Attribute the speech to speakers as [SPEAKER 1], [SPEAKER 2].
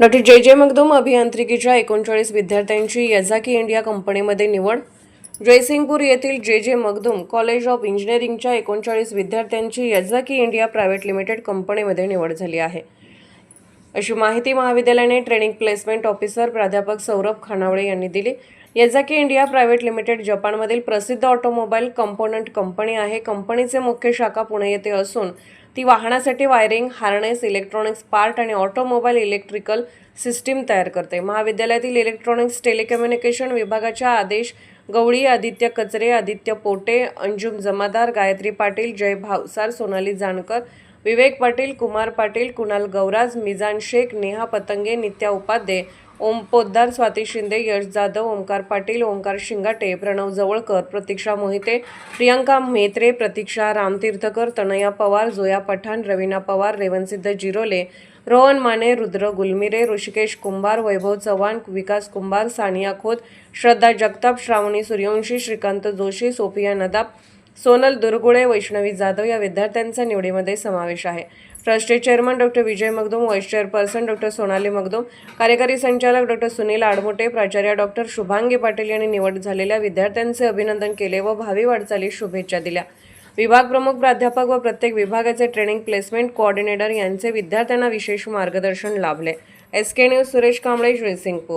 [SPEAKER 1] Doctor जे मगदूम अभियांत्रिकीच्या 39 विद्यार्थ्यांची याझाकी इंडिया कंपनीमध्ये निवड. जयसिंगपूर येथील जे मगदूम कॉलेज ऑफ इंजिनिअरिंगच्या 39 विद्यार्थ्यांची याझाकी इंडिया प्रायव्हेट लिमिटेड कंपनीमध्ये निवड झाली आहे, अशी माहिती महाविद्यालयाने ट्रेनिंग प्लेसमेंट ऑफिसर प्राध्यापक सौरभ खानावळे यांनी दिली. याझाकी इंडिया प्रायव्हेट लिमिटेड जपानमधील प्रसिद्ध ऑटोमोबाईल कंपोनंट कंपनी आहे. कंपनीचे मुख्य शाखा पुणे येथे असून ती वाहनासाठी वायरिंग, हार्नेस, इलेक्ट्रॉनिक्स पार्ट आणि ऑटोमोबाईल इलेक्ट्रिकल सिस्टीम तयार करते. महाविद्यालयातील इलेक्ट्रॉनिक्स टेलिकम्युनिकेशन विभागाच्या आदेश गवळी, आदित्य कचरे, आदित्य पोटे, अंजुम जमादार, गायत्री पाटील, जय भावसार, सोनाली जानकर, विवेक पाटील, कुमार पाटील, कुणाल गौराज, मिजान शेख, नेहा पतंगे, नित्या उपाध्ये, ओम पोद्दार, स्वाती शिंदे, यश जाधव, ओंकार पाटील, ओंकार शिंगाटे, प्रणव जवळकर, प्रतीक्षा मोहिते, प्रियंका म्हेत्रे, प्रतीक्षा रामतीर्थकर, तनया पवार, जोया पठाण, रवीना पवार, रेवनसिद्ध जिरोले, रोहन माने, रुद्र गुलमिरे, ऋषिकेश कुंभार, वैभव चव्हाण, विकास कुंभार, सानिया खोत, श्रद्धा जगताप, श्रावणी सूर्यवंशी, श्रीकांत जोशी, सोफिया नदाब, सोनल दुर्गुळे, वैष्णवी जाधव या विद्यार्थ्यांचा निवडीमध्ये समावेश आहे. ट्रस्टचे chairman doctor Vijay Magdum, vice chairperson doctor Sonali Magdum, कार्यकारी संचालक डॉक्टर सुनील आडमोटे, प्राचार्य डॉक्टर शुभांगी पाटील यांनी निवड झालेल्या विद्यार्थ्यांचे अभिनंदन केले व भावी वाटचालीस शुभेच्छा दिल्या. विभाग प्रमुख, प्राध्यापक व प्रत्येक विभागाचे ट्रेनिंग प्लेसमेंट कोऑर्डिनेटर यांचे विद्यार्थ्यांना विशेष मार्गदर्शन लाभले. SK news Suresh Kamble, Jaysingpur.